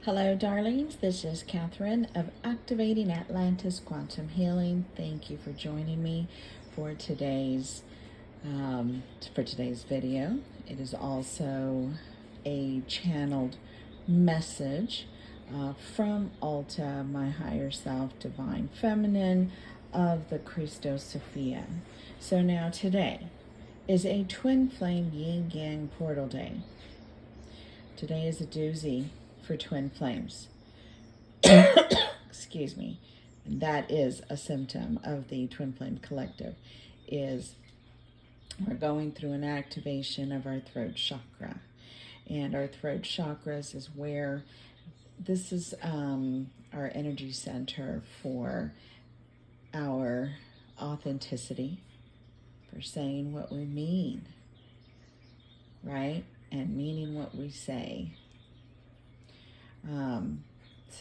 Hello, darlings. This is Catherine of Activating Atlantis Quantum Healing. Thank you for joining me for today's video. It is also a channeled message from Alta, my higher self, divine feminine of the Christos Sophia. So now today is a twin flame Yin Yang portal day. Today is a doozy for twin flames. Excuse me. And that is a symptom of the twin flame collective, is we're going through an activation of our throat chakra. And our throat chakras is where this is our energy center for our authenticity, for saying what we mean, right? And meaning what we say.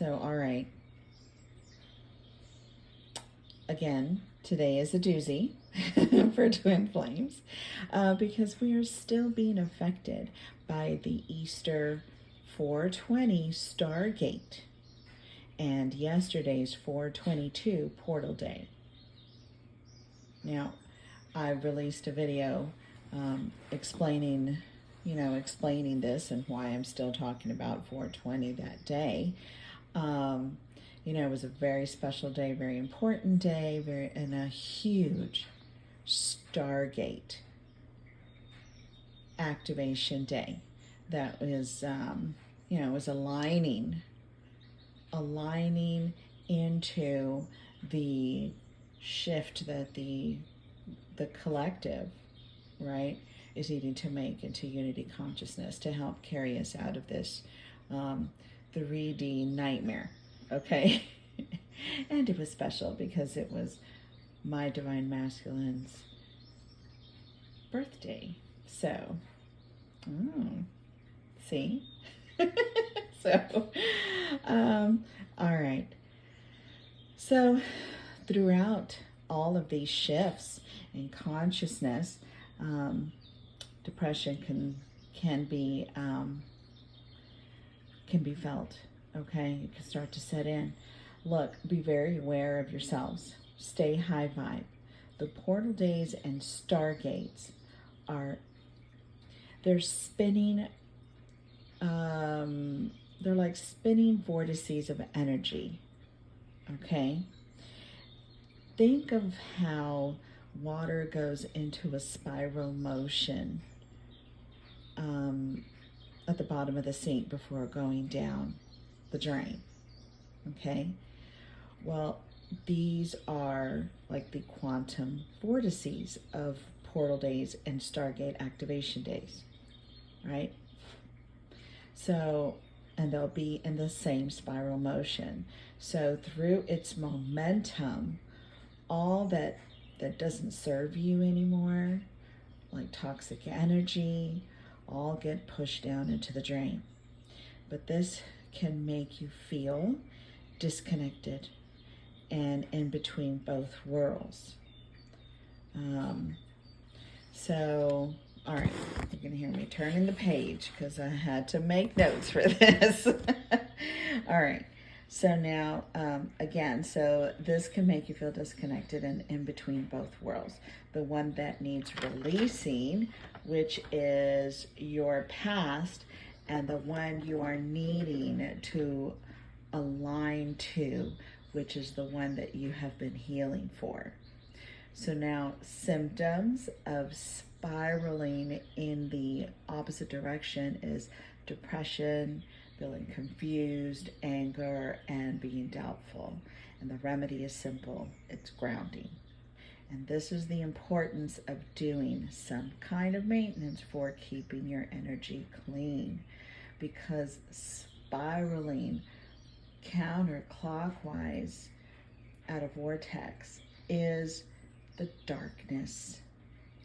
All right. Again, today is a doozy for twin flames because we are still being affected by the Easter 420 Stargate and yesterday's 422 Portal Day. Now, I released a video explaining this and why I'm still talking about 420 that day. It was a very special day, very important day, and a huge Stargate activation day that was, was aligning into the shift that the collective, right, is needing to make into unity consciousness to help carry us out of this 3D nightmare, okay? And it was special because it was my divine masculine's birthday. So, see? So, all right. So, throughout all of these shifts in consciousness, depression can be felt. Okay, it can start to set in. Look, be very aware of yourselves. Stay high vibe. The portal days and stargates they're spinning. They're like spinning vortices of energy. Okay. Think of how water goes into a spiral motion at the bottom of the sink before going down the drain. Okay? Well, these are like the quantum vortices of portal days and Stargate activation days, right? So, and they'll be in the same spiral motion. So through its momentum, all that doesn't serve you anymore, like toxic energy, all get pushed down into the drain. But this can make you feel disconnected and in between both worlds. All right, you're gonna hear me turning the page because I had to make notes for this. All right. So now, again, so this can make you feel disconnected and in between both worlds. The one that needs releasing, which is your past, and the one you are needing to align to, which is the one that you have been healing for. So now, symptoms of spiraling in the opposite direction is depression, feeling confused, anger, and being doubtful. And the remedy is simple. It's grounding. And this is the importance of doing some kind of maintenance for keeping your energy clean. Because spiraling counterclockwise out of vortex is the darkness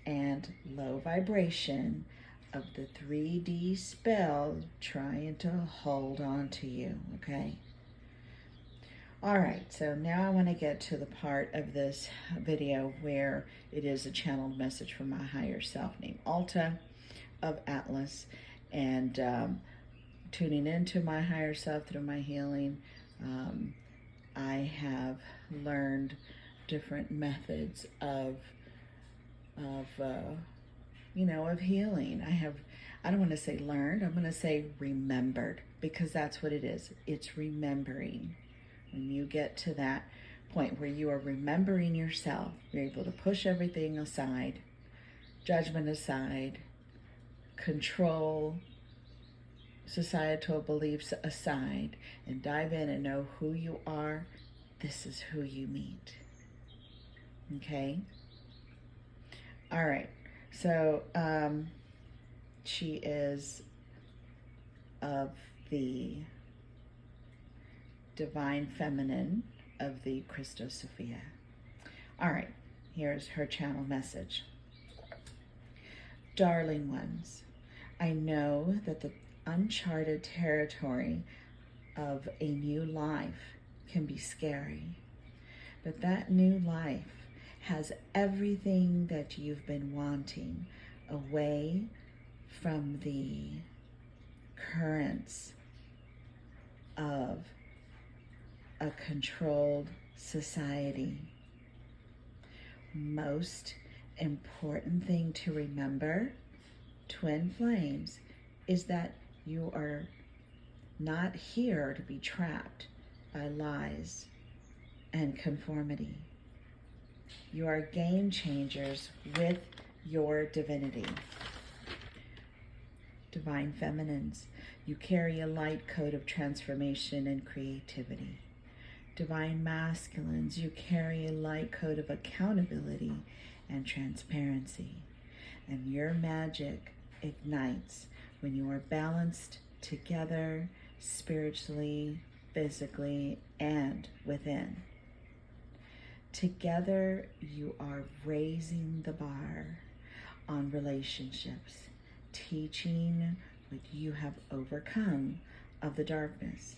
and low vibration of the 3D spell trying to hold on to you, okay? All right, so now I want to get to the part of this video where it is a channeled message from my higher self named Alta of Atlas, and tuning into my higher self through my healing, I have learned different methods of healing. I don't want to say learned, I'm going to say remembered, because that's what it is. It's remembering. When you get to that point where you are remembering yourself, you're able to push everything aside, judgment aside, control, societal beliefs aside, and dive in and know who you are. This is who you meet. Okay? All right. So, she is of the divine feminine of the Christos Sophia. All right. Here's her channel message. Darling ones, I know that the uncharted territory of a new life can be scary, but that new life has everything that you've been wanting away from the currents of a controlled society. Most important thing to remember, twin flames, is that you are not here to be trapped by lies and conformity. You are game changers with your divinity. Divine feminines, you carry a light code of transformation and creativity. Divine masculines, you carry a light code of accountability and transparency. And your magic ignites when you are balanced together, spiritually, physically, and within. Together, you are raising the bar on relationships, teaching what you have overcome of the darkness.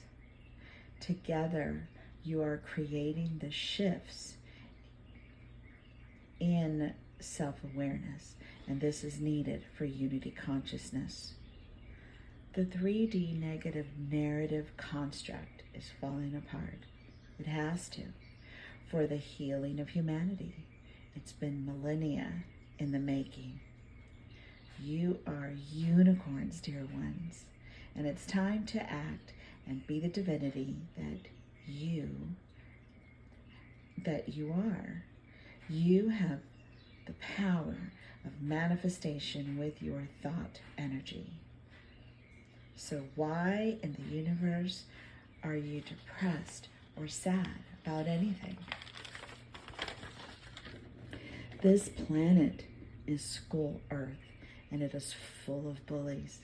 Together, you are creating the shifts in self-awareness, and this is needed for unity consciousness. The 3D negative narrative construct is falling apart. It has to, for the healing of humanity. It's been millennia in the making. You are unicorns, dear ones, and it's time to act and be the divinity that you are. You have the power of manifestation with your thought energy. So why in the universe are you depressed or sad about anything? This planet is school Earth, and it is full of bullies.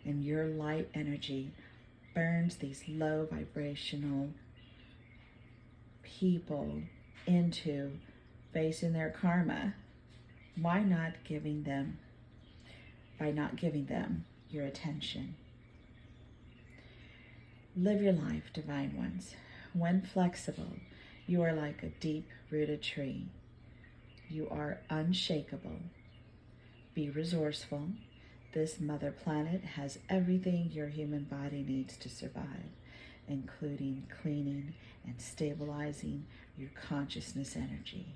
And your light energy burns these low vibrational people into facing their karma. Why not giving them, by not giving them your attention? Live your life, divine ones. When flexible, you are like a deep-rooted tree. You are unshakable. Be resourceful. This mother planet has everything your human body needs to survive, including cleaning and stabilizing your consciousness energy.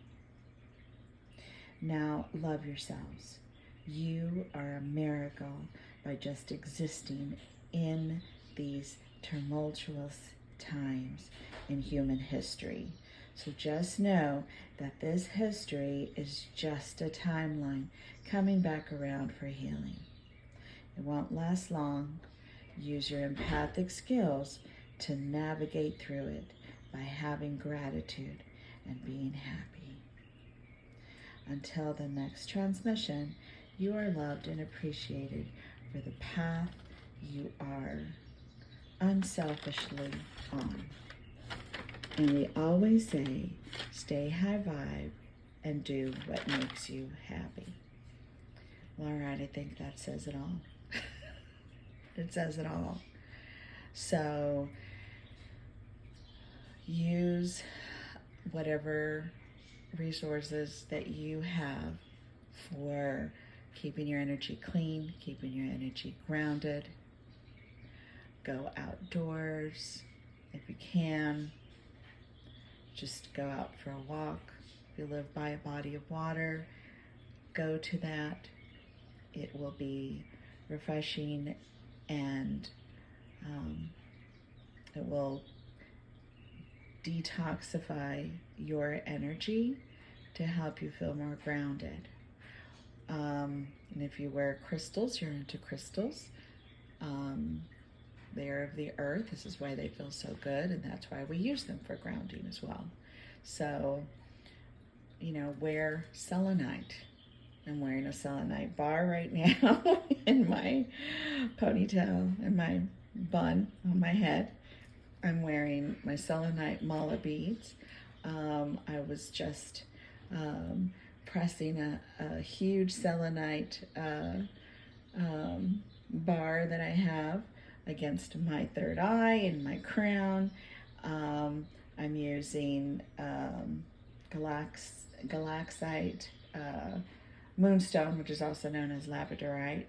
Now, love yourselves. You are a miracle by just existing in these tumultuous times in human history. So just know that this history is just a timeline coming back around for healing. It won't last long. Use your empathic skills to navigate through it by having gratitude and being happy. Until the next transmission, you are loved and appreciated for the path you are unselfishly on. And we always say, stay high vibe and do what makes you happy. Well, all right, I think that says it all. It says it all. So use whatever resources that you have for keeping your energy clean, keeping your energy grounded. go outdoors if you can. Just go out for a walk. If you live by a body of water, go to that. It will be refreshing, and it will detoxify your energy to help you feel more grounded. And if you wear crystals, you're into crystals. They're of the earth. This is why they feel so good, and that's why we use them for grounding as well. So, wear selenite. I'm wearing a selenite bar right now in my ponytail and my bun on my head. I'm wearing my selenite mala beads. I was just pressing a huge selenite bar that I have against my third eye and my crown. I'm using galaxite moonstone, which is also known as labradorite.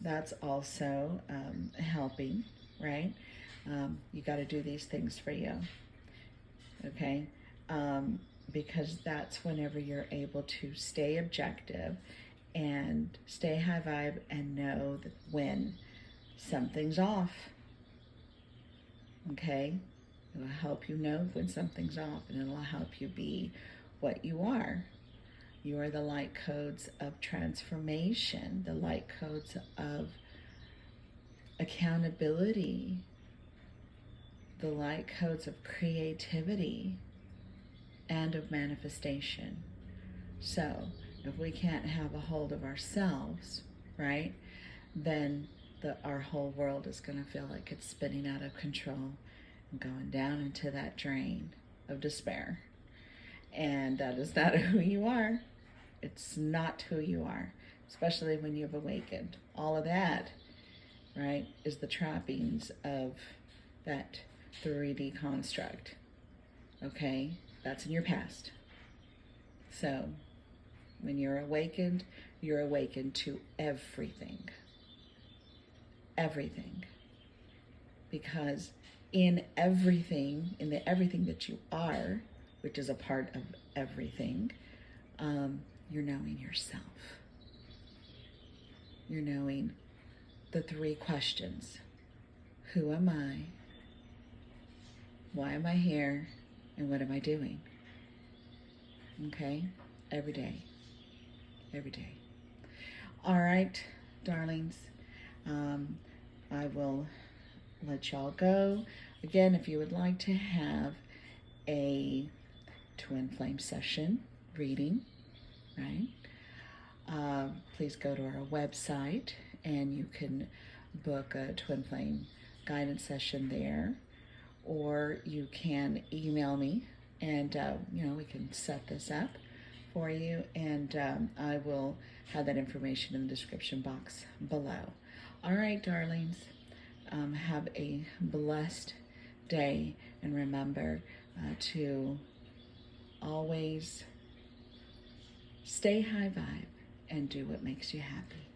That's also helping, right? You got to do these things for you, okay? Because that's whenever you're able to stay objective and stay high vibe and know that when something's off, okay? It'll help you know when something's off, and it'll help you be what you are. You are the light codes of transformation, the light codes of accountability, the light codes of creativity, and of manifestation. So if we can't have a hold of ourselves, right, then our whole world is going to feel like it's spinning out of control and going down into that drain of despair. And that is not who you are. It's not who you are, especially when you've awakened. All of that, right, is the trappings of that 3D construct. Okay? That's in your past. So, when you're awakened to everything. Everything. Because in everything, the everything that you are, which is a part of everything, you're knowing yourself. You're knowing the 3 questions. Who am I? Why am I here? And what am I doing? Okay? Every day. Every day. All right, darlings. I will let y'all go. Again, if you would like to have a twin flame session reading, right? Please go to our website and you can book a twin flame guidance session there, or you can email me and we can set this up for you, and I will have that information in the description box below. All right, darlings, have a blessed day, and remember to always stay high vibe and do what makes you happy.